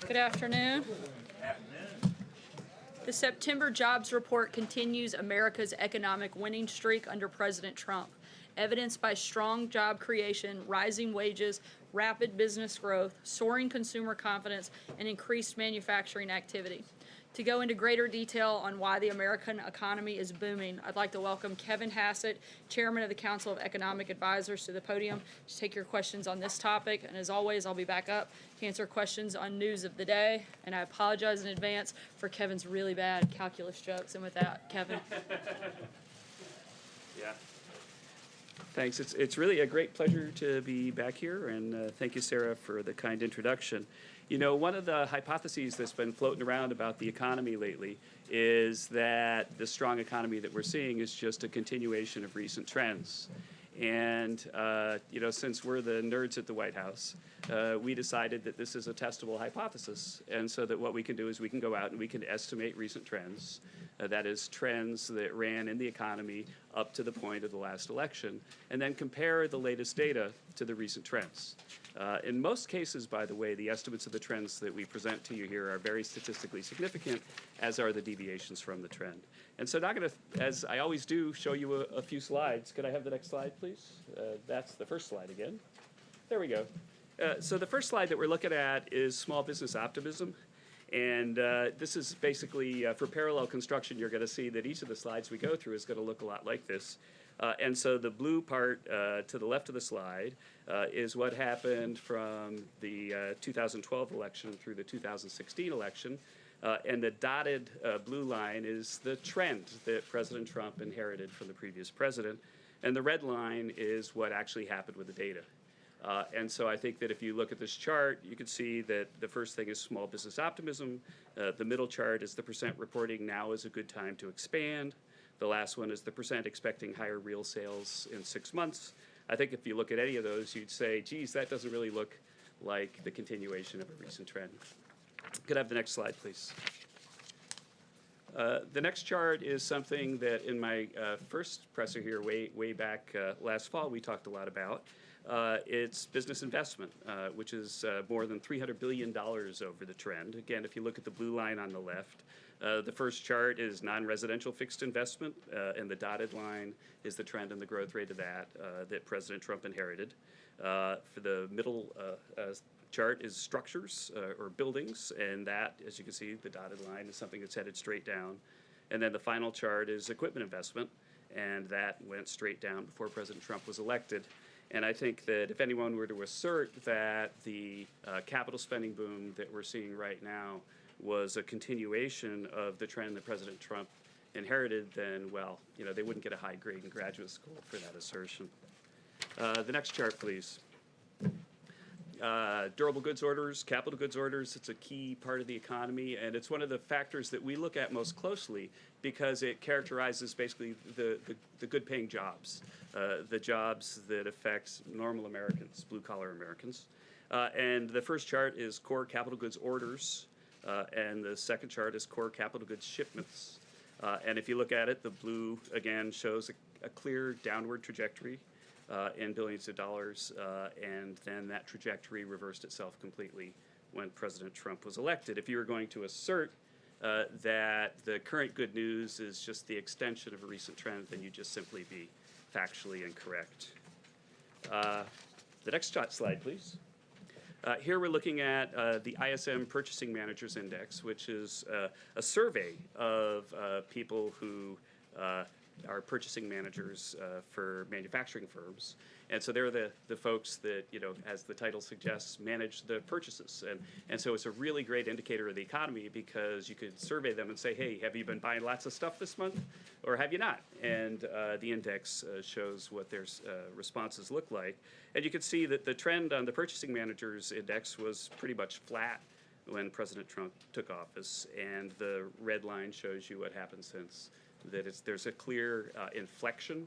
Good afternoon. The September jobs report continues America's economic winning streak under President Trump, evidenced by strong job creation, rising wages, rapid business growth, soaring consumer confidence, and increased manufacturing activity. To go into greater detail on why the American economy is booming, I'd like to welcome Kevin Hassett, Chairman of the Council of Economic Advisors, to the podium to take your questions on this topic. And as always, I'll be back up to answer questions on news of the day. And I apologize in advance for Kevin's really bad calculus jokes. And with that, Kevin. Yeah. Thanks. It's really a great pleasure to be back here, and thank you, Sarah, for the kind introduction. You know, one of the hypotheses that's been floating around about the economy lately is that the strong economy that we're seeing is just a continuation of recent trends. And, you know, since we're the nerds at the White House, we decided that this is a testable hypothesis. And so that what we can do is we can go out and we can estimate recent trends, that is, trends that ran in the economy up to the point of the last election, and then compare the latest data to the recent trends. In most cases, by the way, the estimates of the trends that we present to you here are very statistically significant, as are the deviations from the trend. And so now I'm going to, as I always do, show you a few slides. Could I have the next slide, please? That's the first slide again. There we go. So the first slide that we're looking at is small business optimism. And this is basically, for parallel construction, you're going to see that each of the slides we go through is going to look a lot like this. And so the blue part to the left of the slide is what happened from the 2012 election through the 2016 election. And the dotted blue line is the trend that President Trump inherited from the previous president. And the red line is what actually happened with the data. And so I think that if you look at this chart, you can see that the first thing is small business optimism. The middle chart is the percent reporting now is a good time to expand. The last one is the percent expecting higher real sales in 6 months. I think if you look at any of those, you'd say, geez, that doesn't really look like the continuation of a recent trend. Could I have the next slide, please? The next chart is something that in my first presser here way back last fall we talked a lot about. It's business investment, which is more than $300 billion over the trend. Again, if you look at the blue line on the left, the first chart is non-residential fixed investment, and the dotted line is the trend and the growth rate of that President Trump inherited. For the middle chart is structures or buildings, and that, as you can see, the dotted line is something that's headed straight down. And then the final chart is equipment investment, and that went straight down before President Trump was elected. And I think that if anyone were to assert that the capital spending boom that we're seeing right now was a continuation of the trend that President Trump inherited, then, well, you know, they wouldn't get a high grade in graduate school for that assertion. The next chart, please. Durable goods orders, capital goods orders, it's a key part of the economy, and it's one of the factors that we look at most closely because it characterizes basically the good-paying jobs, the jobs that affect normal Americans, blue-collar Americans. And the first chart is core capital goods orders, and the second chart is core capital goods shipments. And if you look at it, the blue, again, shows a clear downward trajectory in billions of dollars, and then that trajectory reversed itself completely when President Trump was elected. If you were going to assert that the current good news is just the extension of a recent trend, then you'd just simply be factually incorrect. The next slide, please. Here we're looking at the ISM Purchasing Managers Index, which is a survey of people who are purchasing managers for manufacturing firms. And so they're the folks that, you know, as the title suggests, manage the purchases. And so it's a really great indicator of the economy because you could survey them and say, hey, have you been buying lots of stuff this month or have you not? And the index shows what their responses look like. And you can see that the trend on the Purchasing Managers Index was pretty much flat when President Trump took office. And the red line shows you what happened since. That there's a clear inflection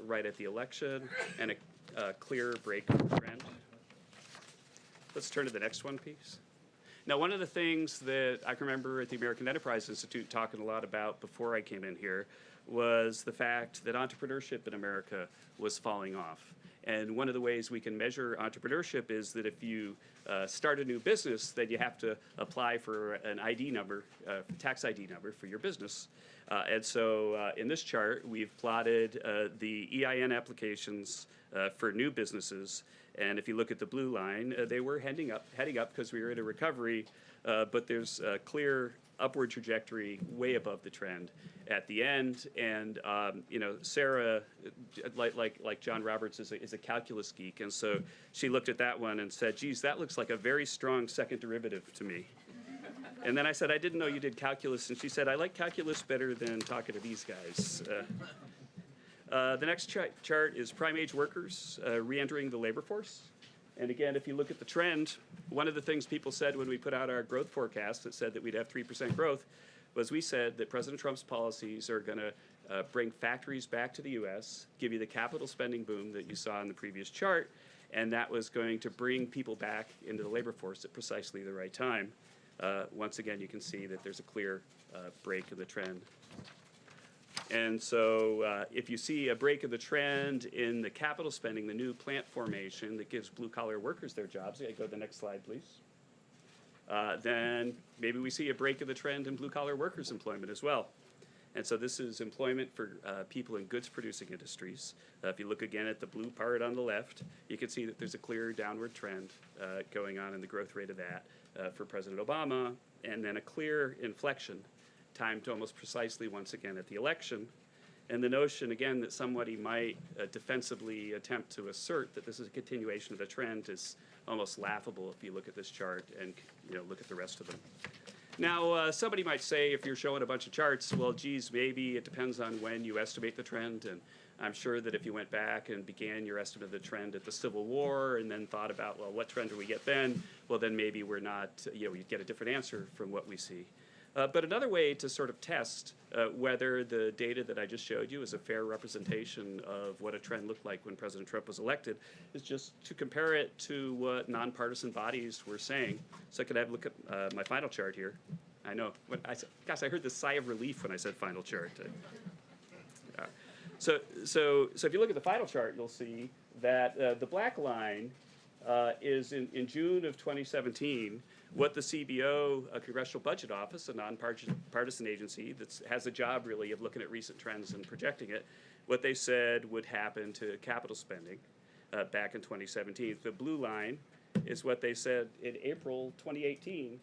right at the election and a clear break of the trend. Let's turn to the next one, please. Now, one of the things that I can remember at the American Enterprise Institute talking a lot about before I came in here was the fact that entrepreneurship in America was falling off. And one of the ways we can measure entrepreneurship is that if you start a new business, then you have to apply for an ID number, tax ID number for your business. And so in this chart, we've plotted the EIN applications for new businesses. And if you look at the blue line, they were heading up because we were in a recovery, but there's a clear upward trajectory way above the trend at the end. And Sarah, like John Roberts, is a calculus geek, and so she looked at that one and said, "Geez, that looks like a very strong second derivative to me." And then I said, "I didn't know you did calculus," and she said, "I like calculus better than talking to these guys." The next chart is prime-age workers re-entering the labor force. And again, if you look at the trend, one of the things people said when we put out our growth forecast that said that we'd have 3% growth was we said that President Trump's policies are going to bring factories back to the U.S., give you the capital spending boom that you saw in the previous chart, and that was going to bring people back into the labor force at precisely the right time. Once again, you can see that there's a clear break in the trend. And so if you see a break of the trend in the capital spending, the new plant formation that gives blue-collar workers their jobs, go to the next slide, please, then maybe we see a break of the trend in blue-collar workers' employment as well. And so this is employment for people in goods-producing industries. If you look again at the blue part on the left, you can see that there's a clear downward trend going on in the growth rate of that for President Obama, and then a clear inflection timed almost precisely once again at the election. And the notion, again, that somebody might defensively attempt to assert that this is a continuation of the trend is almost laughable if you look at this chart and look at the rest of them. Now, somebody might say, if you're showing a bunch of charts, well, geez, maybe it depends on when you estimate the trend. And I'm sure that if you went back and began your estimate of the trend at the Civil War and then thought about, well, what trend do we get then? Well, then maybe we're not, you'd get a different answer from what we see. But another way to sort of test whether the data that I just showed you is a fair representation of what a trend looked like when President Trump was elected is just to compare it to what nonpartisan bodies were saying. So could I have a look at my final chart here? I know. Gosh, I heard this sigh of relief when I said final chart. So if you look at the final chart, you'll see that the black line is in June of 2017, what the CBO, a Congressional Budget Office, a nonpartisan agency that has a job really of looking at recent trends and projecting it, what they said would happen to capital spending back in 2017. The blue line is what they said in April 2018,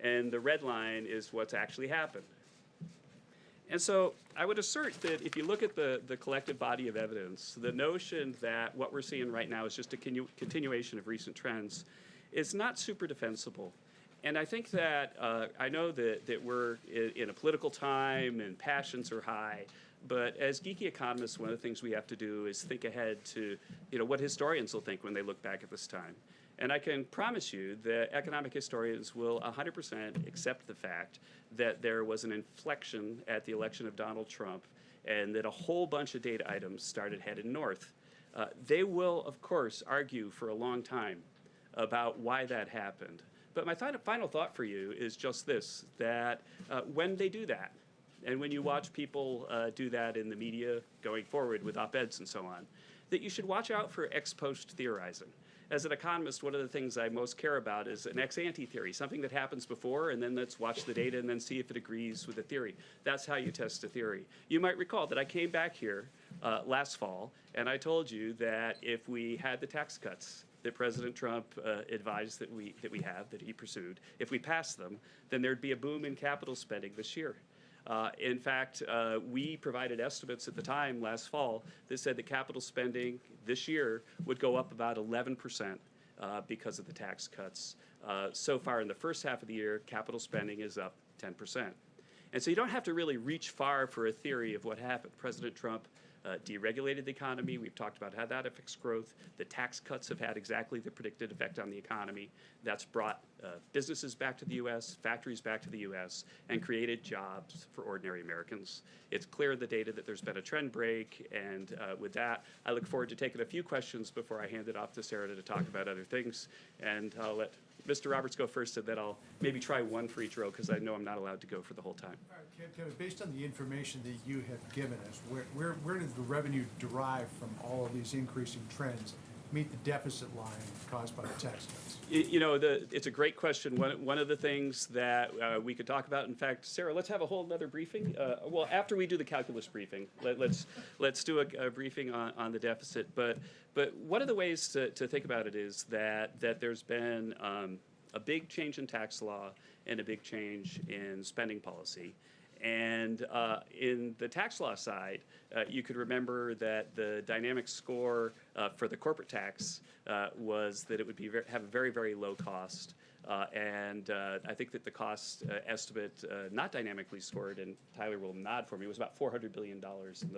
and the red line is what's actually happened. And so I would assert that if you look at the collective body of evidence, the notion that what we're seeing right now is just a continuation of recent trends is not super defensible. And I think that I know that we're in a political time and passions are high, but as geeky economists, one of the things we have to do is think ahead to what historians will think when they look back at this time. And I can promise you that economic historians will 100% accept the fact that there was an inflection at the election of Donald Trump and that a whole bunch of data items started headed north. They will, of course, argue for a long time about why that happened. But my final thought for you is just this, that when they do that, and when you watch people do that in the media going forward with op-eds and so on, that you should watch out for ex post theorizing. As an economist, one of the things I most care about is an ex-ante theory, something that happens before, and then let's watch the data and then see if it agrees with the theory. That's how you test a theory. You might recall that I came back here last fall, and I told you that if we had the tax cuts that President Trump advised that he pursued, if we passed them, then there'd be a boom in capital spending this year. In fact, we provided estimates at the time last fall that said that capital spending this year would go up about 11% because of the tax cuts. So far in the first half of the year, capital spending is up 10%. And so you don't have to really reach far for a theory of what happened. President Trump deregulated the economy. We've talked about how that affects growth. The tax cuts have had exactly the predicted effect on the economy. That's brought businesses back to the U.S., factories back to the U.S., and created jobs for ordinary Americans. It's clear in the data that there's been a trend break, and with that, I look forward to taking a few questions before I hand it off to Sarah to talk about other things, and I'll let Mr. Roberts go first, and then I'll maybe try one for each row because I know I'm not allowed to go for the whole time. All right, Kevin, based on the information that you have given us, where did the revenue derive from all of these increasing trends meet the deficit line caused by the tax cuts? It's a great question. One of the things that we could talk about, in fact, Sarah, let's have a whole other briefing. Well, after we do the calculus briefing, let's do a briefing on the deficit. But one of the ways to think about it is that there's been a big change in tax law and a big change in spending policy. And in the tax law side, you could remember that the dynamic score for the corporate tax was that it would have a very, very low cost. And I think that the cost estimate, not dynamically scored, and Tyler will nod for me, was about $400 billion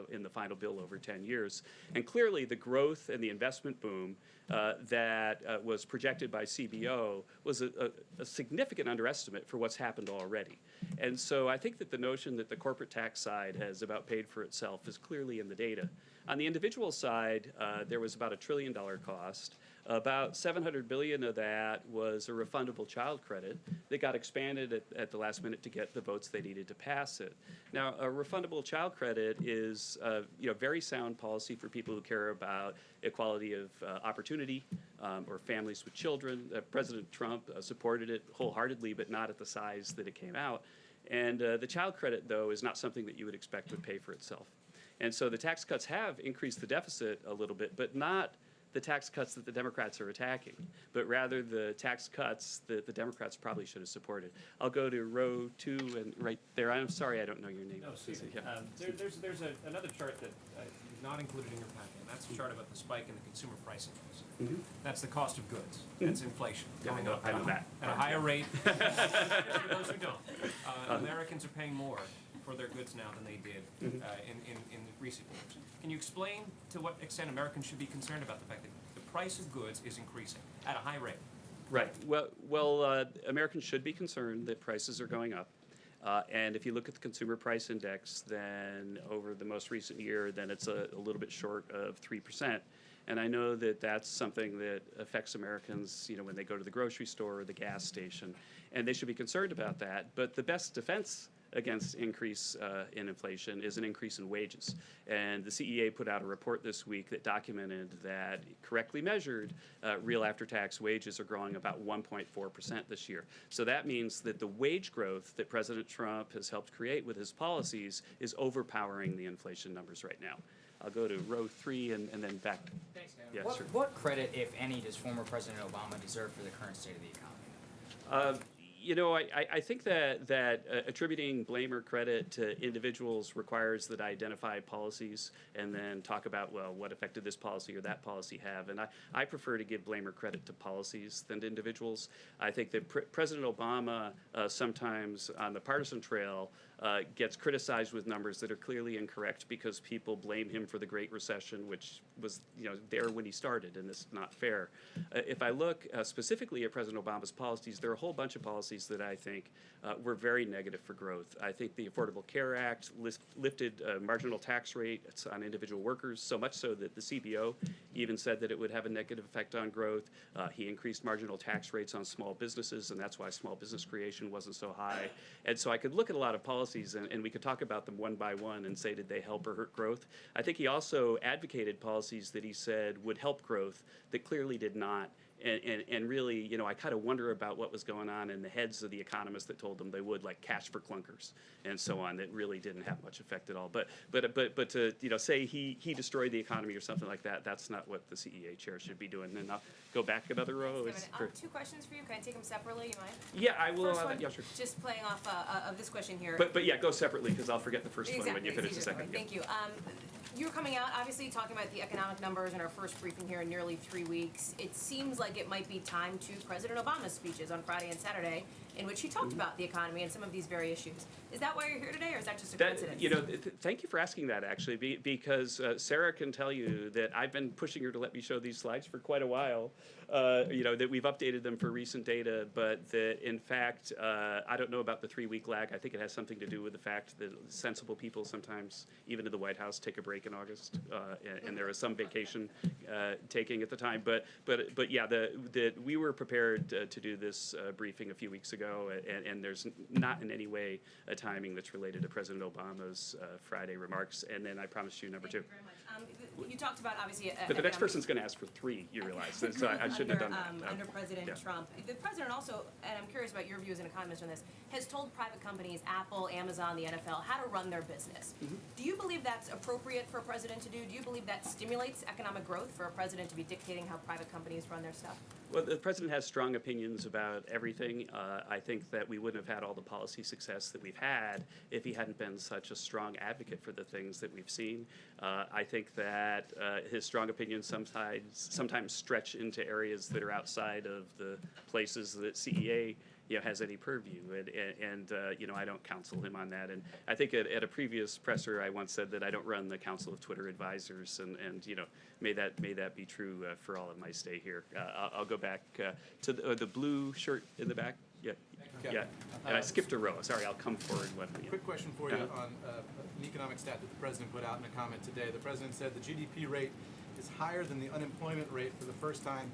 in the final bill over 10 years. And clearly, the growth and the investment boom that was projected by CBO was a significant underestimate for what's happened already. And so I think that the notion that the corporate tax side has about paid for itself is clearly in the data. On the individual side, there was about $1 trillion cost. About $700 billion of that was a refundable child credit that got expanded at the last minute to get the votes they needed to pass it. Now, a refundable child credit is very sound policy for people who care about equality of opportunity or families with children. President Trump supported it wholeheartedly, but not at the size that it came out. And the child credit, though, is not something that you would expect would pay for itself. And so the tax cuts have increased the deficit a little bit, but not the tax cuts that the Democrats are attacking, but rather the tax cuts that the Democrats probably should have supported. I'll go to row 2 and right there. I'm sorry, I don't know your name. No, Steve. Yeah. There's another chart that you've not included in your packet, and that's a chart about the spike in the consumer price index. Mm-hmm. That's the cost of goods. That's inflation going up I know that. at a higher rate. For those who don't, Americans are paying more for their goods now than they did in recent years. Can you explain to what extent Americans should be concerned about the fact that the price of goods is increasing at a high rate? Right. Well, Americans should be concerned that prices are going up. And if you look at the consumer price index, then over the most recent year, then it's a little bit short of 3%. And I know that that's something that affects Americans, when they go to the grocery store or the gas station, and they should be concerned about that. But the best defense against increase in inflation is an increase in wages. And the CEA put out a report this week that documented that, correctly measured, real after-tax wages are growing about 1.4% this year. So that means that the wage growth that President Trump has helped create with his policies is overpowering the inflation numbers right now. I'll go to row 3 and then back. Thanks, Kevin. Yeah, sure. What credit, if any, does former President Obama deserve for the current state of the economy? I think that attributing blame or credit to individuals requires that I identify policies and then talk about, well, what effect did this policy or that policy have? And I prefer to give blame or credit to policies than to individuals. I think that President Obama sometimes on the partisan trail gets criticized with numbers that are clearly incorrect because people blame him for the Great Recession, which was there when he started, and it's not fair. If I look specifically at President Obama's policies, there are a whole bunch of policies that I think were very negative for growth. I think the Affordable Care Act lifted marginal tax rates on individual workers, so much so that the CBO even said that it would have a negative effect on growth. He increased marginal tax rates on small businesses, and that's why small business creation wasn't so high. And so I could look at a lot of policies, and we could talk about them one by one and say, did they help or hurt growth? I think he also advocated policies that he said would help growth that clearly did not. And really, I kind of wonder about what was going on in the heads of the economists that told them they would, like cash for clunkers and so on, that really didn't have much effect at all. But to say he destroyed the economy or something like that, that's not what the CEA chair should be doing. And I'll go back another row. Two questions for you. Can I take them separately? You mind? Yeah, I will. First one, Yeah, sure. just playing off of this question here. But yeah, go separately because I'll forget the first one when you Exactly, finish the it's second. easier. Thank you. You were coming out, obviously, talking about the economic numbers in our first briefing here in nearly 3 weeks. It seems like it might be time to President Obama's speeches on Friday and Saturday in which he talked about the economy and some of these very issues. Is that why you're here today, or is that just a That, coincidence? you know, thank you for asking that, actually, because Sarah can tell you that I've been pushing her to let me show these slides for quite a while. You know, that we've updated them for recent data, but that, in fact, I don't know about the 3-week lag. I think it has something to do with the fact that sensible people sometimes, even in the White House, take a break in August, and there is some vacation taking at the time. But yeah, we were prepared to do this briefing a few weeks ago, and there's not in any way a timing that's related to President Obama's Friday remarks. And then I promised you number two. Thank you very much. You talked about, obviously, But the next person's going to ask for 3, you realize. So I shouldn't have done that. Under President Yeah. Trump. The president also, and I'm curious about your view as an economist on this, has told private companies, Apple, Amazon, the NFL, how to run their business. Do you believe that's appropriate for a president to do? Do you believe that stimulates economic growth for a president to be dictating how private companies run their stuff? Well, the president has strong opinions about everything. I think that we wouldn't have had all the policy success that we've had if he hadn't been such a strong advocate for the things that we've seen. I think that his strong opinions sometimes stretch into areas that are outside of the places that CEA has any purview, and I don't counsel him on that. And I think at a previous presser, I once said that I don't run the Council of Twitter Advisors, and may that be true for all of my stay here. I'll go back to the blue shirt in the back. Yeah, yeah. And I skipped a row. Sorry, I'll come forward one. Yeah. Quick question for you on an economic stat that the president put out in a comment today. The president said the GDP rate is higher than the unemployment rate for the first time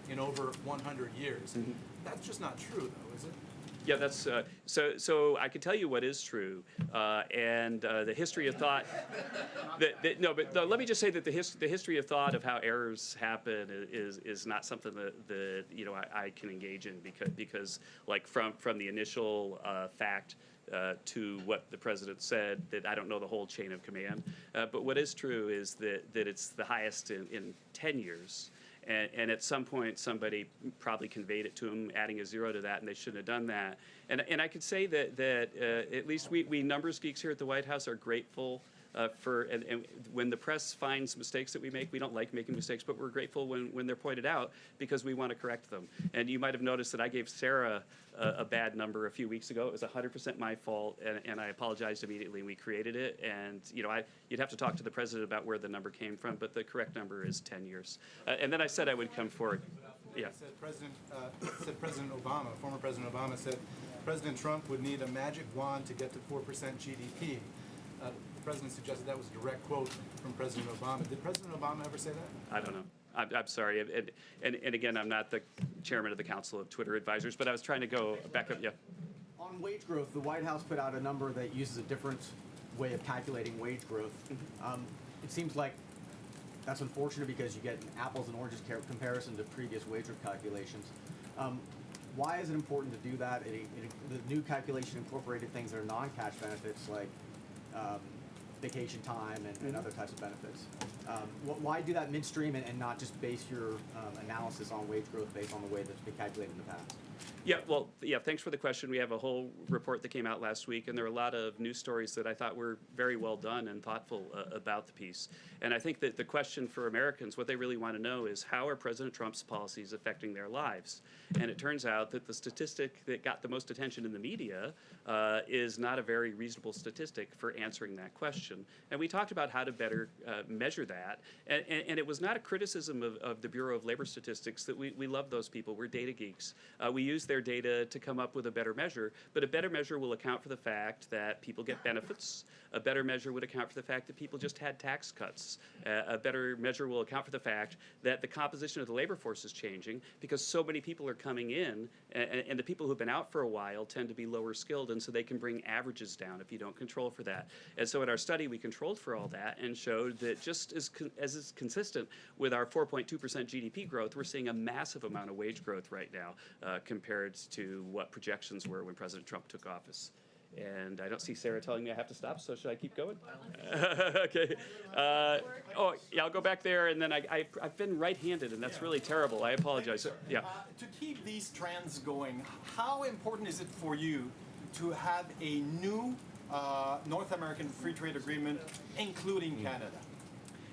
in over 100 years. Mm-hmm. That's just not true, though, is it? Yeah, that's so. I can tell you what is true, and the history of thought. Let me just say that the history of thought of how errors happen is not something that I can engage in because like from the initial fact. To what the president said, that I don't know the whole chain of command. But what is true is that it's the highest in 10 years. And at some point, somebody probably conveyed it to him, adding a 0 to that, and they shouldn't have done that. And I could say that at least we numbers geeks here at the White House are grateful and when the press finds mistakes that we make, we don't like making mistakes, but we're grateful when they're pointed out because we want to correct them. And you might have noticed that I gave Sarah a bad number a few weeks ago. It was 100% my fault, and I apologized immediately. We created it, and you'd have to talk to the president about where the number came from, but the correct number is 10 years. And then I said I would come forward. Yeah. Said President Obama, former President Obama said President Trump would need a magic wand to get to 4% GDP. The president suggested that was a direct quote from President Obama. Did President Obama ever say that? I don't know. I'm sorry. And again, I'm not the chairman of the Council of Twitter Advisors, but I was trying to go back up. Yeah. On wage growth, the White House put out a number that uses a different way of calculating wage growth. It seems like that's unfortunate because you get an apples and oranges comparison to previous wage growth calculations. Why is it important to do that? The new calculation incorporated things that are non-cash benefits like vacation time and other types of benefits. Why do that midstream and not just base your analysis on wage growth based on the way that's been calculated in the past? Yeah, well, yeah, thanks for the question. We have a whole report that came out last week, and there were a lot of news stories that I thought were very well done and thoughtful about the piece. And I think that the question for Americans, what they really want to know is how are President Trump's policies affecting their lives? And it turns out that the statistic that got the most attention in the media is not a very reasonable statistic for answering that question. And we talked about how to better measure that. And it was not a criticism of the Bureau of Labor Statistics that we love those people. We're data geeks. We use their data to come up with a better measure, but a better measure will account for the fact that people get benefits. A better measure would account for the fact that people just had tax cuts. A better measure will account for the fact that the composition of the labor force is changing because so many people are coming in, and the people who've been out for a while tend to be lower skilled, and so they can bring averages down if you don't control for that. And so in our study, we controlled for all that and showed that just as is consistent with our 4.2% GDP growth, we're seeing a massive amount of wage growth right now compared to what projections were when President Trump took office. And I don't see Sarah telling me I have to stop, so should I keep going? Okay. Yeah, I'll go back there, and then I've been right-handed, and that's really terrible. I apologize. Yeah. To keep these trends going, how important is it for you to have a new North American Free Trade Agreement, including Canada?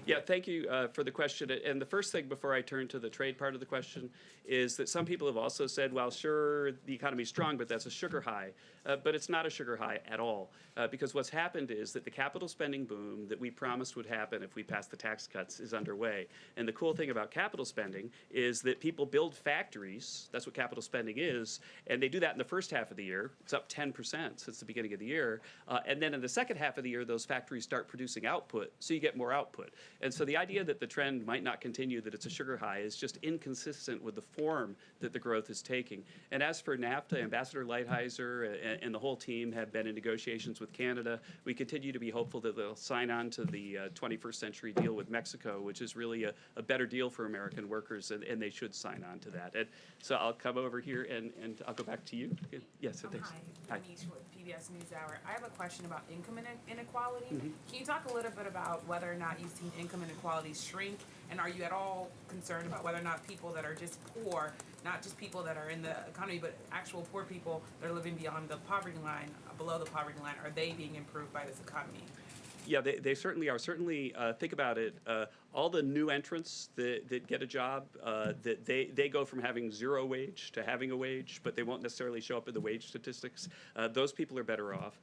Yeah, thank you for the question. And the first thing before I turn to the trade part of the question is that some people have also said, well, sure, the economy's strong, but that's a sugar high. But it's not a sugar high at all, because what's happened is that the capital spending boom that we promised would happen if we passed the tax cuts is underway. And the cool thing about capital spending is that people build factories, that's what capital spending is, and they do that in the first half of the year. It's up 10% since the beginning of the year. And then in the second half of the year, those factories start producing output, so you get more output. And so the idea that the trend might not continue, that it's a sugar high, is just inconsistent with the form that the growth is taking. And as for NAFTA, Ambassador Lighthizer and the whole team have been in negotiations with Canada. We continue to be hopeful that they'll sign on to the 21st century deal with Mexico, which is really a better deal for American workers, and they should sign on to that. And so I'll come over here and I'll go back to you. Yes, thanks. Hi, Anish with PBS NewsHour. I have a question about income inequality. Mm-hmm. Can you talk a little bit about whether or not you've seen income inequality shrink? And are you at all concerned about whether or not people that are just poor, not just people that are in the economy, but actual poor people that are living beyond the poverty line, below the poverty line, are they being improved by this economy? Yeah, they certainly are. Certainly, think about it. All the new entrants that get a job, that they go from having zero wage to having a wage, but they won't necessarily show up in the wage statistics. Those people are better off.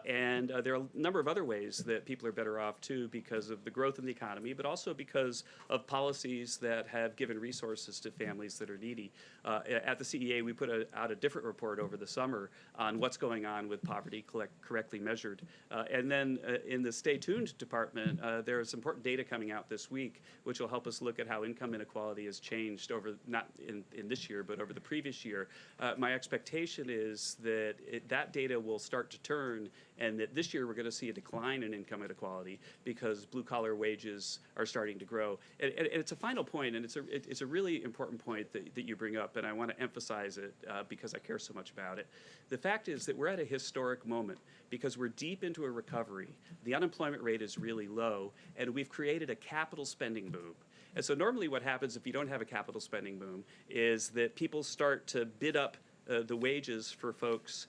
And there are a number of other ways that people are better off, too, because of the growth in the economy, but also because of policies that have given resources to families that are needy. At the CEA, we put out a different report over the summer on what's going on with poverty correctly measured. And then in the Stay Tuned department, there's important data coming out this week, which will help us look at how income inequality has changed over, not in this year, but over the previous year. My expectation is that that data will start to turn, and that this year we're going to see a decline in income inequality because blue-collar wages are starting to grow. And it's a final point, and it's a really important point that you bring up, and I want to emphasize it because I care so much about it. The fact is that we're at a historic moment because we're deep into a recovery. The unemployment rate is really low, and we've created a capital spending boom. And so normally what happens if you don't have a capital spending boom is that people start to bid up the wages for folks,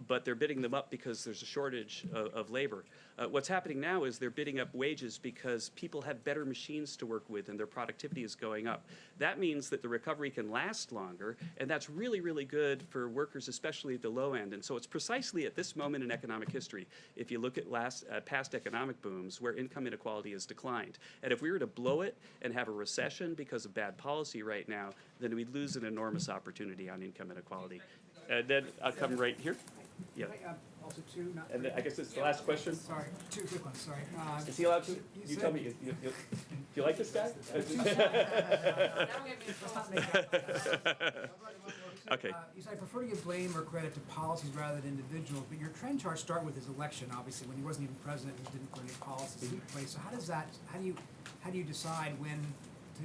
but they're bidding them up because there's a shortage of labor. What's happening now is they're bidding up wages because people have better machines to work with and their productivity is going up. That means that the recovery can last longer, and that's really, really good for workers, especially at the low end. And so it's precisely at this moment in economic history, if you look at past economic booms, where income inequality has declined. And if we were to blow it and have a recession because of bad policy right now, then we'd lose an enormous opportunity on income inequality. And then I'll come right here. Yeah. Also two, not And then I guess it's the last question. sorry, two quick ones, sorry. Is he allowed to? you You said- tell me. Do you like this guy? Okay. You said I prefer to give blame or credit to policies rather than individuals, but your trend charts start with his election, obviously, when he wasn't even president, he didn't put any policies in place. So how do you decide when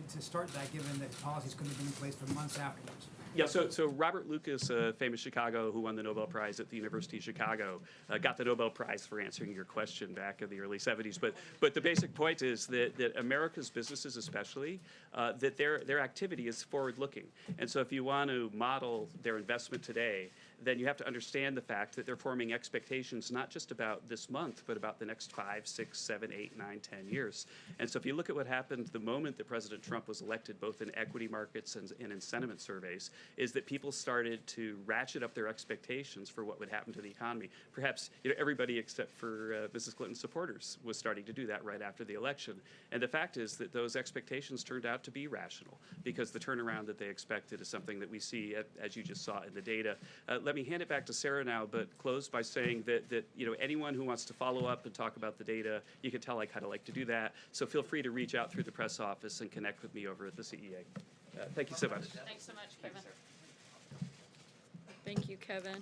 to start that, given that policies couldn't have been in place for months afterwards? Yeah, so Robert Lucas, famous Chicago, who won the Nobel Prize at the University of Chicago, got the Nobel Prize for answering your question back in the early 70s. But the basic point is that America's businesses especially, that their activity is forward-looking. And so if you want to model their investment today, then you have to understand the fact that they're forming expectations not just about this month, but about the next 5, 6, 7, 8, 9, 10 years. And so if you look at what happened the moment that President Trump was elected, both in equity markets and in sentiment surveys, is that people started to ratchet up their expectations for what would happen to the economy. Perhaps everybody except for Mrs. Clinton's supporters was starting to do that right after the election. And the fact is that those expectations turned out to be rational because the turnaround that they expected is something that we see, as you just saw in the data. Let me hand it back to Sarah now, but close by saying that anyone who wants to follow up and talk about the data, you can tell I kind of like to do that. So feel free to reach out through the press office and connect with me over at the CEA. Thank you so much. Thanks so much, Kevin. Thank you, Kevin.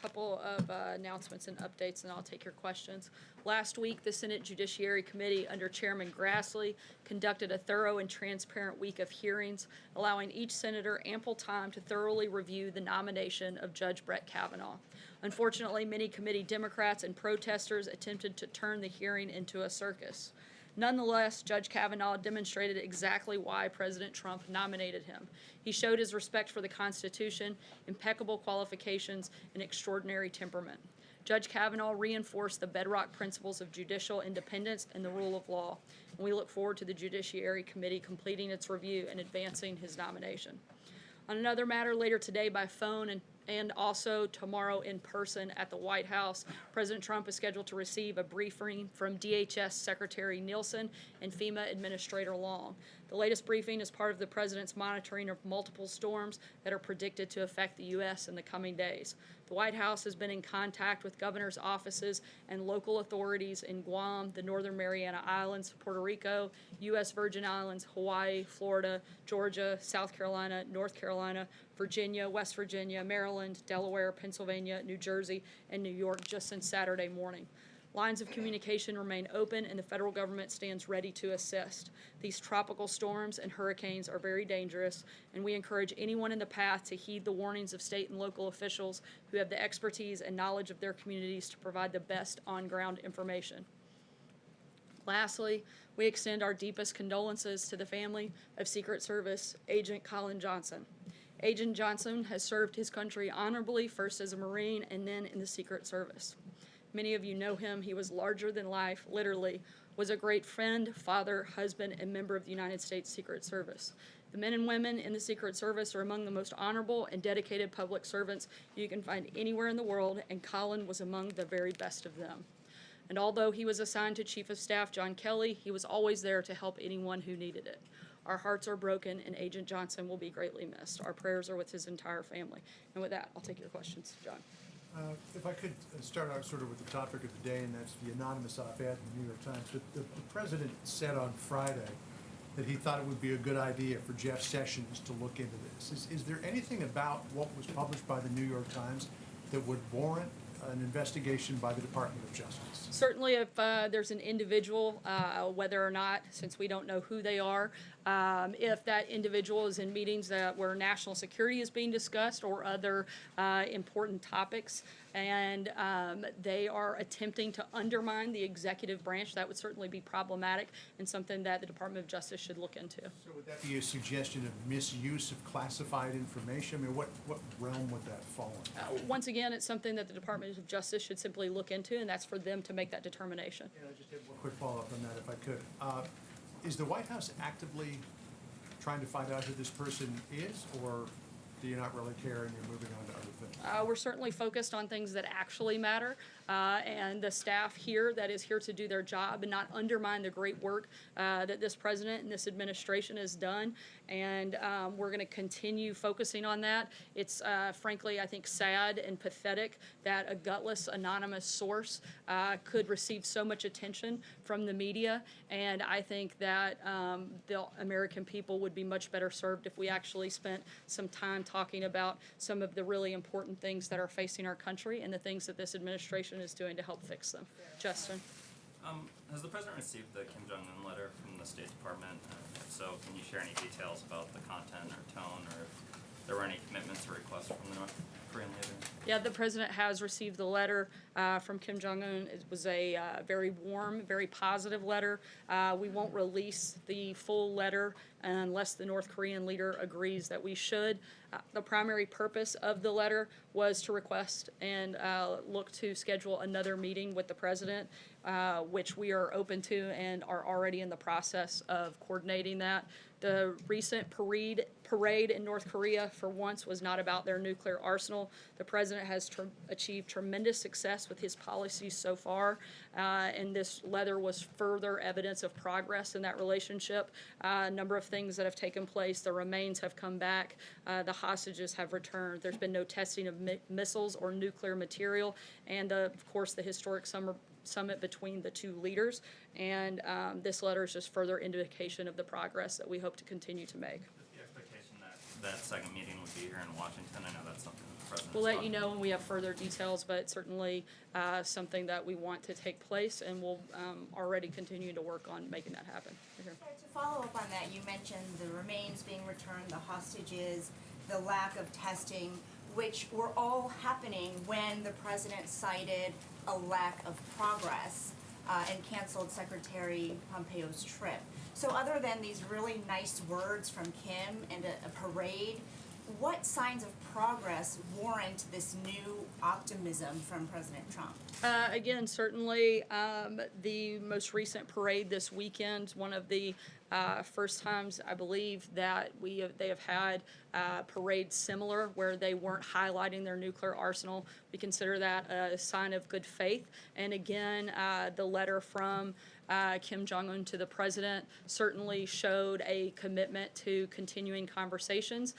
Couple of announcements and updates, and I'll take your questions. Last week, the Senate Judiciary Committee, under Chairman Grassley, conducted a thorough and transparent week of hearings, allowing each senator ample time to thoroughly review the nomination of Judge Brett Kavanaugh. Unfortunately, many committee Democrats and protesters attempted to turn the hearing into a circus. Nonetheless, Judge Kavanaugh demonstrated exactly why President Trump nominated him. He showed his respect for the Constitution, impeccable qualifications, and extraordinary temperament. Judge Kavanaugh reinforced the bedrock principles of judicial independence and the rule of law. And we look forward to the Judiciary Committee completing its review and advancing his nomination. On another matter, later today by phone and also tomorrow in person at the White House, President Trump is scheduled to receive a briefing from DHS Secretary Nielsen and FEMA Administrator Long. The latest briefing is part of the President's monitoring of multiple storms that are predicted to affect the U.S. in the coming days. The White House has been in contact with governors' offices and local authorities in Guam, the Northern Mariana Islands, Puerto Rico, U.S. Virgin Islands, Hawaii, Florida, Georgia, South Carolina, North Carolina, Virginia, West Virginia, Maryland, Delaware, Pennsylvania, New Jersey, and New York just since Saturday morning. Lines of communication remain open, and the federal government stands ready to assist. These tropical storms and hurricanes are very dangerous, and we encourage anyone in the path to heed the warnings of state and local officials who have the expertise and knowledge of their communities to provide the best on-ground information. Lastly, we extend our deepest condolences to the family of Secret Service Agent Colin Johnson. Agent Johnson has served his country honorably, first as a Marine and then in the Secret Service. Many of you know him. He was larger than life, literally, was a great friend, father, husband, and member of the United States Secret Service. The men and women in the Secret Service are among the most honorable and dedicated public servants you can find anywhere in the world, and Colin was among the very best of them. And although he was assigned to Chief of Staff John Kelly, he was always there to help anyone who needed it. Our hearts are broken, and Agent Johnson will be greatly missed. Our prayers are with his entire family. And with that, I'll take your questions, John. If I could start out sort of with the topic of the day, and that's the anonymous op-ed in the New York Times. But the president said on Friday that he thought it would be a good idea for Jeff Sessions to look into this. Is there anything about what was published by the New York Times that would warrant an investigation by the Department of Justice? Certainly, if there's an individual, whether or not, since we don't know who they are, if that individual is in meetings where national security is being discussed or other important topics, and they are attempting to undermine the executive branch, that would certainly be problematic and something that the Department of Justice should look into. So would that be a suggestion of misuse of classified information? I mean, what realm would that fall in? Once again, it's something that the Department of Justice should simply look into, and that's for them to make that determination. And I just have one quick follow-up on that, if I could. Is the White House actively trying to find out who this person is, or do you not really care and you're moving on to other things? We're certainly focused on things that actually matter, and the staff here that is here to do their job and not undermine the great work that this president and this administration has done. And we're going to continue focusing on that. It's frankly, I think, sad and pathetic that a gutless, anonymous source could receive so much attention from the media. And I think that the American people would be much better served if we actually spent some time talking about some of the really important things that are facing our country and the things that this administration is doing to help fix them. Justin? Has the president received the Kim Jong-un letter from the State Department? If so, can you share any details about the content or tone, or if there were any commitments or requests from the North Korean leader? Yeah, the president has received the letter from Kim Jong-un. It was a very warm, very positive letter. We won't release the full letter unless the North Korean leader agrees that we should. The primary purpose of the letter was to request and look to schedule another meeting with the president, which we are open to and are already in the process of coordinating that. The recent parade in North Korea, for once, was not about their nuclear arsenal. The president has achieved tremendous success with his policies so far, and this letter was further evidence of progress in that relationship. A number of things that have taken place. The remains have come back. The hostages have returned. There's been no testing of missiles or nuclear material, and of course the historic summit between the two leaders. And this letter is just further indication of the progress that we hope to continue to make. Is the expectation that second meeting would be here in Washington? I know that's something that the president. We'll let you know when we have further details, but certainly something that we want to take place, and we'll already continue to work on making that happen. To follow up on that, you mentioned the remains being returned, the hostages, the lack of testing, which were all happening when the president cited a lack of progress and canceled Secretary Pompeo's trip. So other than these really nice words from Kim and a parade, what signs of progress warrant this new optimism from President Trump? Again, certainly the most recent parade this weekend, one of the first times I believe that they have had parades similar where they weren't highlighting their nuclear arsenal. We consider that a sign of good faith. And again, the letter from Kim Jong-un to the president certainly showed a commitment to continuing conversations,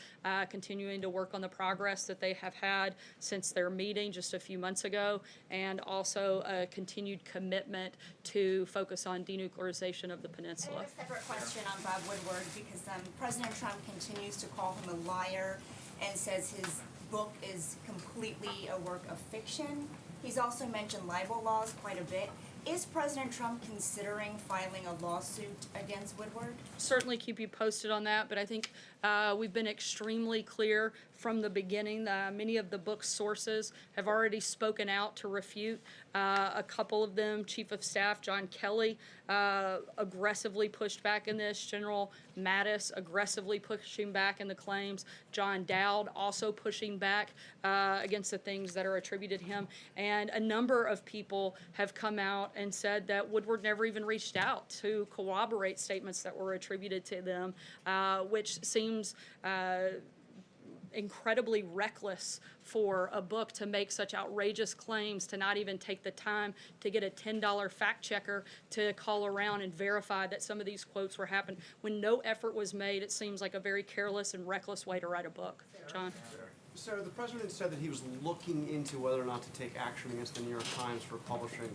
continuing to work on the progress that they have had since their meeting just a few months ago, and also a continued commitment to focus on denuclearization of the peninsula. I have a separate question on Bob Woodward because President Trump continues to call him a liar and says his book is completely a work of fiction. He's also mentioned libel laws quite a bit. Is President Trump considering filing a lawsuit against Woodward? Certainly keep you posted on that, but I think we've been extremely clear from the beginning. Many of the book's sources have already spoken out to refute. A couple of them, Chief of Staff John Kelly, aggressively pushed back in this. General Mattis aggressively pushing back in the claims. John Dowd also pushing back against the things that are attributed to him. And a number of people have come out and said that Woodward never even reached out to corroborate statements that were attributed to them, which seems incredibly reckless for a book to make such outrageous claims, to not even take the time to get a $10 fact checker to call around and verify that some of these quotes were happened. When no effort was made, it seems like a very careless and reckless way to write a book. John? Sarah, the president said that he was looking into whether or not to take action against the New York Times for publishing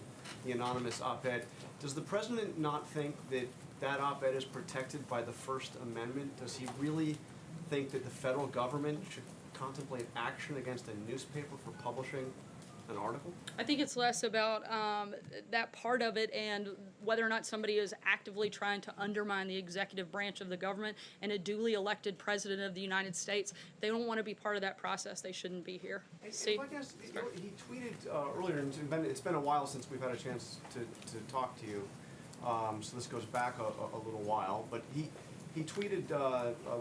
the anonymous op-ed. Does the president not think that that op-ed is protected by the First Amendment? Does he really think that the federal government should contemplate action against a newspaper for publishing an article? I think it's less about that part of it and whether or not somebody is actively trying to undermine the executive branch of the government and a duly elected president of the United States. If they don't want to be part of that process, they shouldn't be here. If I guess, he tweeted earlier, and it's been a while since we've had a chance to talk to you, so this goes back a little while, but he tweeted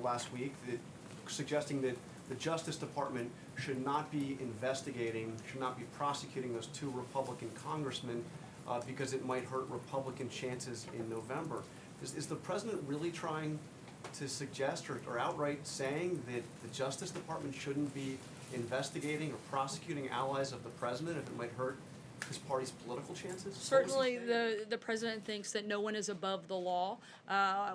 last week that suggesting that the Justice Department should not be investigating, should not be prosecuting those two Republican congressmen because it might hurt Republican chances in November. Is the president really trying to suggest or outright saying that the Justice Department shouldn't be investigating or prosecuting allies of the president if it might hurt his party's political chances? Certainly, the president thinks that no one is above the law.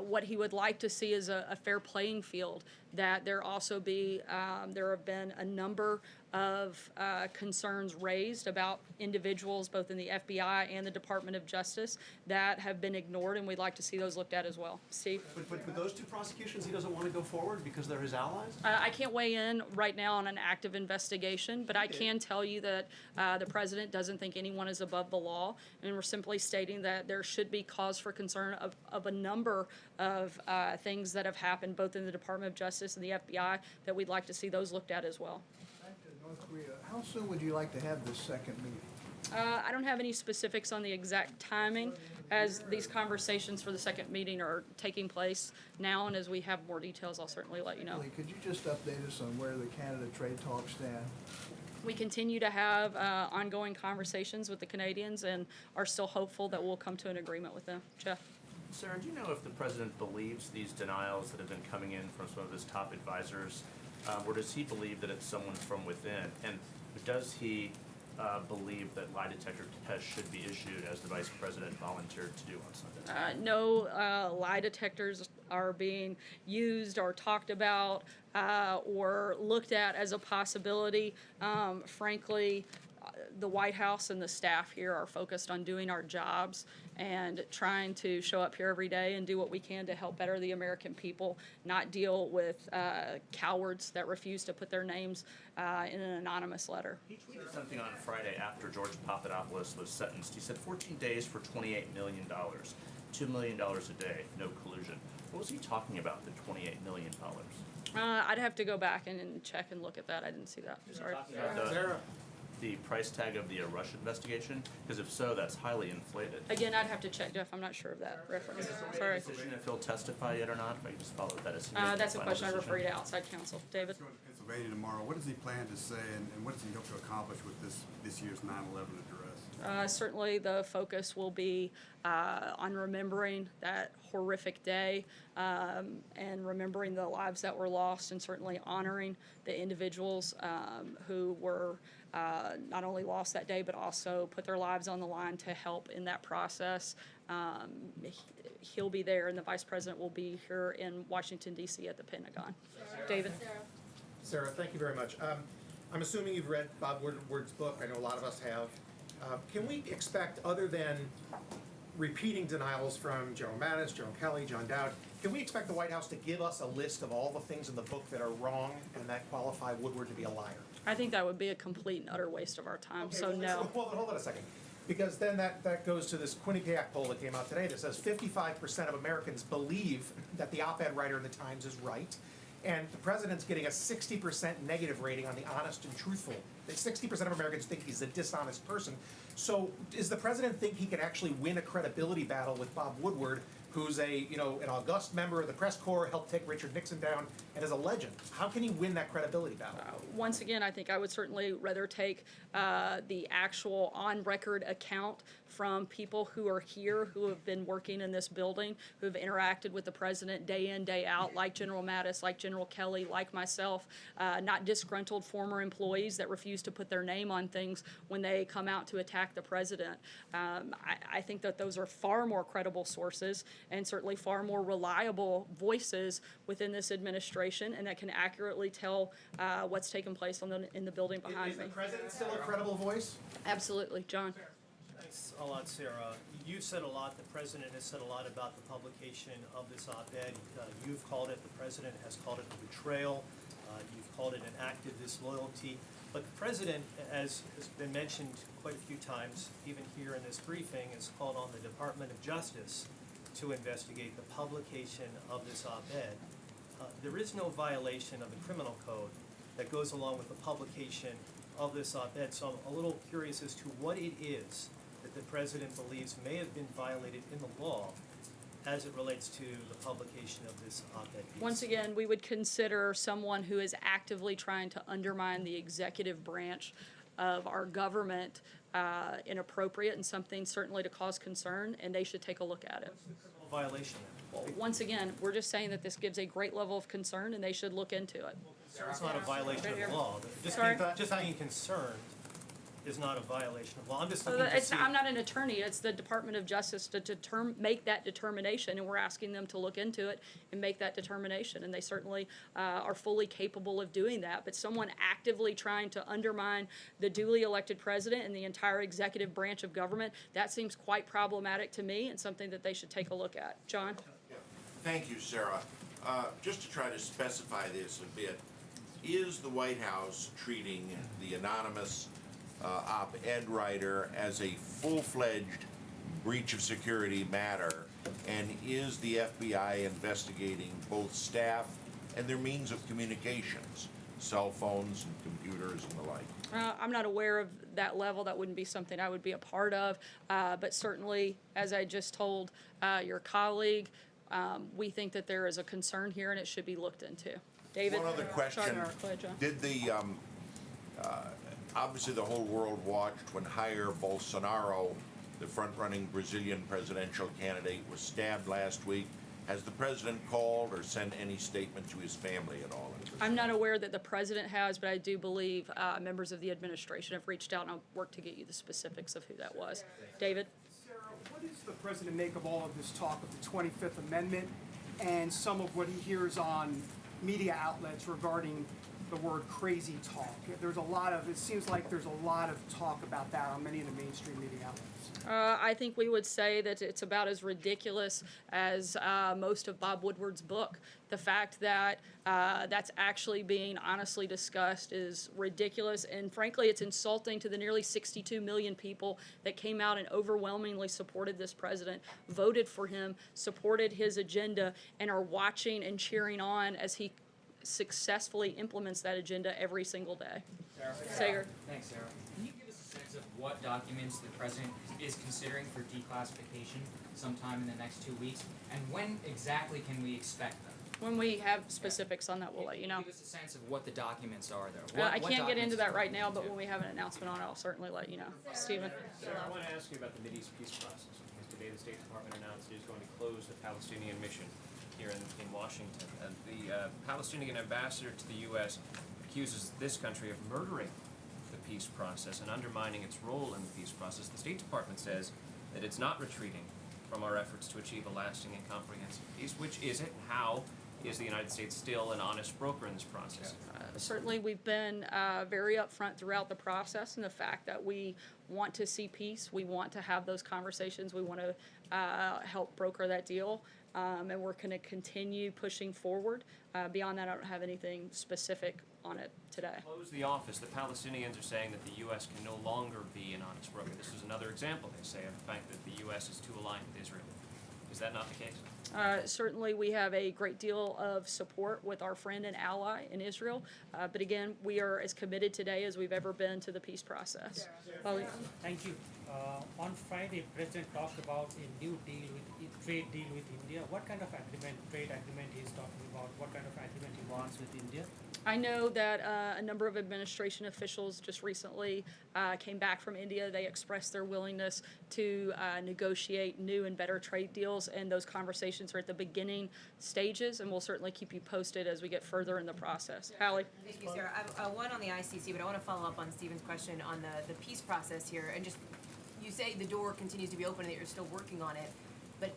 What he would like to see is a fair playing field, that there also be, there have been a number of concerns raised about individuals both in the FBI and the Department of Justice that have been ignored, and we'd like to see those looked at as well. Steve? But those two prosecutions, he doesn't want to go forward because they're his allies? I can't weigh in right now on an active investigation, but I can tell you that the president doesn't think anyone is above the law, and we're simply stating that there should be cause for concern of a number of things that have happened both in the Department of Justice and the FBI that we'd like to see those looked at as well. Back to North Korea, how soon would you like to have this second meeting? I don't have any specifics on the exact timing, as these conversations for the second meeting are taking place now, and as we have more details, I'll certainly let you know. Could you just update us on where the Canada trade talks stand? We continue to have ongoing conversations with the Canadians and are still hopeful that we'll come to an agreement with them. Jeff? Sarah, do you know if the president believes these denials that have been coming in from some of his top advisors, or does he believe that it's someone from within? And does he believe that lie detector tests should be issued as the vice president volunteered to do on Sunday? No lie detectors are being used or talked about or looked at as a possibility. Frankly, the White House and the staff here are focused on doing our jobs and trying to show up here every day and do what we can to help better the American people, not deal with cowards that refuse to put their names in an anonymous letter. He tweeted something on Friday after George Papadopoulos was sentenced. He said 14 days for $28 million, $2 million a day, no collusion. What was he talking about, the $28 million? I'd have to go back and check and look at that. I didn't see that. Sorry. The price tag of the Rush investigation? Because if so, that's highly inflated. Again, I'd have to check, Jeff. I'm not sure of that reference. Sorry. Decision if he'll testify yet or not? If I can just follow that as That's a question I refer you to outside counsel. David? It's Pennsylvania tomorrow. What does he plan to say, and what does he hope to accomplish with this year's 9/11 address? Certainly the focus will be on remembering that horrific day and remembering the lives that were lost, and certainly honoring the individuals who were not only lost that day but also put their lives on the line to help in that process. He'll be there, and the Vice President will be here in Washington, D.C. at the Pentagon. David? Sarah, thank you very much. I'm assuming you've read Bob Woodward's book. I know a lot of us have. Can we expect, other than repeating denials from General Mattis, General Kelly, John Dowd, can we expect the White House to give us a list of all the things in the book that are wrong and that qualify Woodward to be a liar? I think that would be a complete and utter waste of our time, Okay, so well, no. Hold on a second. Because then that goes to this Quinnipiac poll that came out today that says 55% of Americans believe that the op-ed writer in the Times is right. And the president's getting a 60% negative rating on the honest and truthful. 60% of Americans think he's a dishonest person. So does the president think he can actually win a credibility battle with Bob Woodward, who's an august member of the press corps, helped take Richard Nixon down, and is a legend? How can he win that credibility battle? Once again, I think I would certainly rather take the actual on-record account from people who are here, who have been working in this building, who have interacted with the president day in, day out, like General Mattis, like General Kelly, like myself, not disgruntled former employees that refuse to put their name on things when they come out to attack the president. I think that those are far more credible sources and certainly far more reliable voices within this administration, and that can accurately tell what's taken place in the building behind Is me. the president still a credible voice? Absolutely. John? Thanks a lot, Sarah. You've said a lot, the president has said a lot about the publication of this op-ed. You've called it, the president has called it a betrayal. You've called it an act of disloyalty. But the president, as has been mentioned quite a few times, even here in this briefing, has called on the Department of Justice to investigate the publication of this op-ed. There is no violation of the criminal code that goes along with the publication of this op-ed, so I'm a little curious as to what it is that the president believes may have been violated in the law as it relates to the publication of this op-ed piece. Once again, we would consider someone who is actively trying to undermine the executive branch of our government inappropriate and something certainly to cause concern, and they should take a look at it. What's the criminal violation then? Well, once again, we're just saying that this gives a great level of concern, and they should look into it. It's not a violation of the law. Just being concerned is not a violation of law. I'm just looking to see. I'm not an attorney. It's the Department of Justice to make that determination, and we're asking them to look into it and make that determination. And they certainly are fully capable of doing that. But someone actively trying to undermine the duly elected president and the entire executive branch of government, that seems quite problematic to me and something that they should take a look at. John? Thank you, Sarah. Just to try to specify this a bit, is the White House treating the anonymous op-ed writer as a full-fledged breach of security matter, and is the FBI investigating both staff and their means of communications, cell phones and computers and the like? I'm not aware of that level. That wouldn't be something I would be a part of. But certainly, as I just told your colleague, we think that there is a concern here and it should be looked into. David? One other question. Sorry, go ahead, John. Did the, obviously the whole world watched when Jair Bolsonaro, the front-running Brazilian presidential candidate, was stabbed last week. Has the president called or sent any statement to his family at all? I'm not aware that the president has, but I do believe members of the administration have reached out, and I'll work to get you the specifics of who that was. David? Sarah, what does the president make of all of this talk of the 25th Amendment and some of what he hears on media outlets regarding the word crazy talk? It seems like there's a lot of talk about that on many of the mainstream media outlets. I think we would say that it's about as ridiculous as most of Bob Woodward's book. The fact that that's actually being honestly discussed is ridiculous, and frankly, it's insulting to the nearly 62 million people that came out and overwhelmingly supported this president, voted for him, supported his agenda, and are watching and cheering on as he successfully implements that agenda every single day. Sager. Thanks, Sarah. Can you give us a sense of what documents the president is considering for declassification sometime in the next 2 weeks, and when exactly can we expect them? When we have specifics on that, we'll let you know. Give us a sense of what the documents are, though. I What can't get into documents- that right now, but when we have an announcement on it, I'll certainly let you know. Stephen? Sarah, I want to ask you about the Mideast peace process, because today the State Department announced it is going to close the Palestinian mission here in Washington. And the Palestinian ambassador to the U.S. accuses this country of murdering the peace process and undermining its role in the peace process. The State Department says that it's not retreating from our efforts to achieve a lasting and comprehensive peace. Which is it, and how is the United States still an honest broker in this process? Certainly, we've been very upfront throughout the process in the fact that we want to see peace. We want to have those conversations. We want to help broker that deal. And we're going to continue pushing forward. Beyond that, I don't have anything specific on it today. Close the office. The Palestinians are saying that the U.S. can no longer be an honest broker. This is another example, they say, of the fact that the U.S. is too aligned with Israel. Is that not the case? Certainly, we have a great deal of support with our friend and ally in Israel. But again, we are as committed today as we've ever been to the peace process. Thank you. On Friday, President talked about a new deal trade deal with India. What kind of trade agreement he's talking about? What kind of agreement he wants with India? I know that a number of administration officials just recently came back from India. They expressed their willingness to negotiate new and better trade deals, and those conversations are at the beginning stages, and we'll certainly keep you posted as we get further in the process. Hallie? Thank you, Sarah. I have one on the ICC, but I want to follow up on Stephen's question on the peace process here. And just, you say the door continues to be open and that you're still working on it, but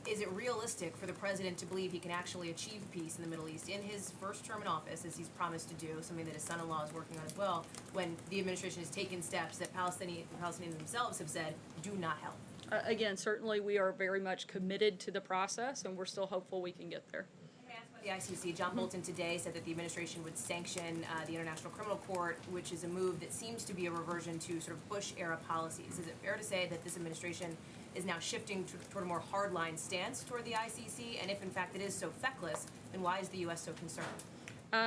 is it realistic for the president to believe he can actually achieve peace in the Middle East in his first term in office, as he's promised to do, something that his son-in-law is working on as well, when the administration has taken steps that Palestinians themselves have said do not help? Again, certainly we are very much committed to the process, and we're still hopeful we can get there. The ICC, John Bolton today said that the administration would sanction the International Criminal Court, which is a move that seems to be a reversion to sort of Bush-era policies. Is it fair to say that this administration is now shifting toward a more hardline stance toward the ICC? And if, in fact, it is so feckless, then why is the U.S. so concerned?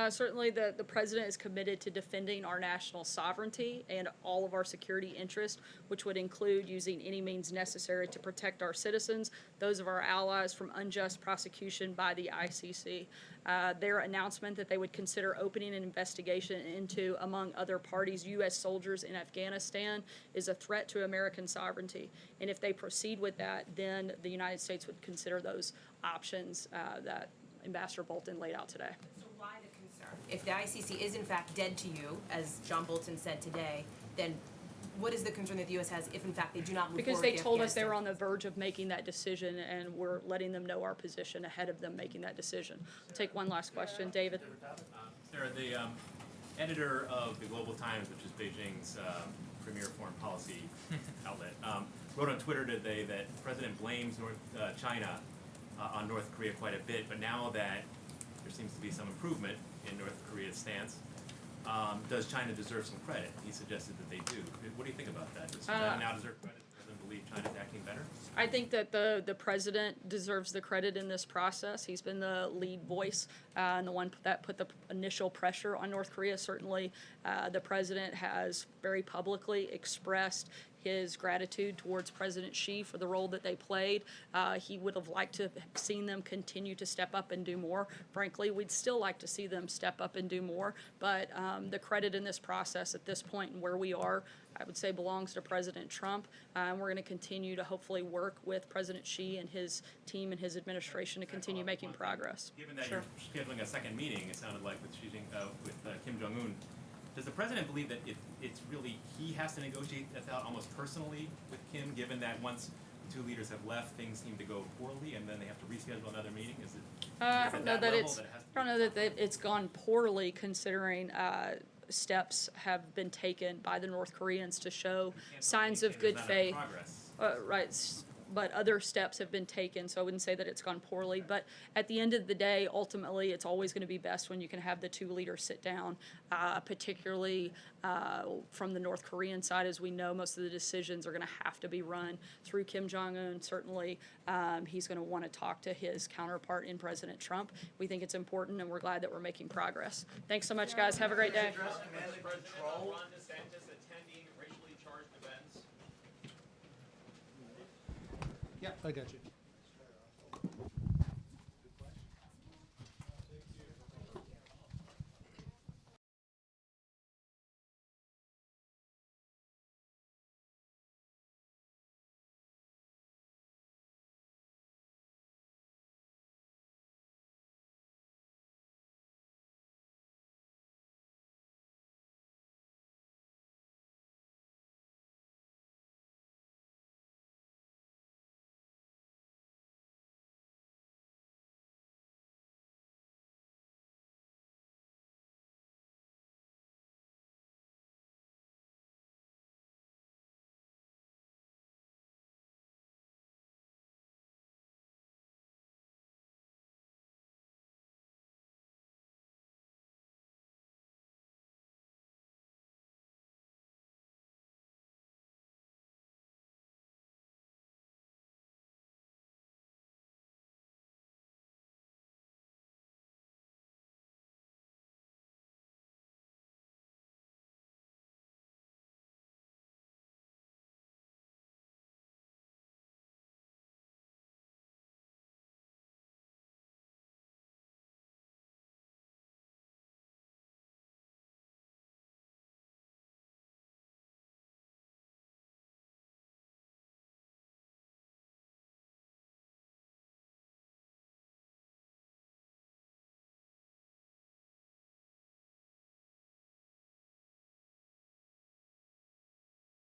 Certainly, the president is committed to defending our national sovereignty and all of our security interests, which would include using any means necessary to protect our citizens, those of our allies, from unjust prosecution by the ICC. Their announcement that they would consider opening an investigation into, among other parties, U.S. soldiers in Afghanistan is a threat to American sovereignty. And if they proceed with that, then the United States would consider those options that Ambassador Bolton laid out today. Why the concern? If the ICC is in fact dead to you, as John Bolton said today, then what is the concern that the U.S. has if in fact they do not move Because forward they with told us they Afghanistan? were on the verge of making that decision, and we're letting them know our position ahead of them making that decision. I'll take one last question. David? Sarah, the editor of the Global Times, which is Beijing's premier foreign policy outlet, wrote on Twitter today that the president blames China on North Korea quite a bit, but now that there seems to be some improvement in North Korea's stance, does China deserve some credit? He suggested that they do. What do you think about that? Does China now deserve credit? Does the president believe China's acting better? I think that the president deserves the credit in this process. He's been the lead voice and the one that put the initial pressure on North Korea. Certainly, the president has very publicly expressed his gratitude towards President Xi for the role that they played. He would have liked to have seen them continue to step up and do more. Frankly, we'd still like to see them step up and do more, but the credit in this process at this point and where we are, I would say, belongs to President Trump. And we're going to continue to hopefully work with President Xi and his team and his administration to continue making progress. Given that you're scheduling a second meeting, it sounded like with Kim Jong-un, does the president believe that it's really he has to negotiate this out almost personally with Kim, given that once the two leaders have left, things seem to go poorly, and then they have to reschedule another meeting? Is it? I don't know that it's gone poorly, considering steps have been taken by the North Koreans to show signs of good faith. Right. But other steps have been taken, so I wouldn't say that it's gone poorly. But at the end of the day, ultimately, it's always going to be best when you can have the two leaders sit down, particularly from the North Korean side. As we know, most of the decisions are going to have to be run through Kim Jong-un. Certainly, he's going to want to talk to his counterpart in President Trump. We think it's important, and we're glad that we're making progress. Thanks so much, guys. Have a great day. Yeah, I got you.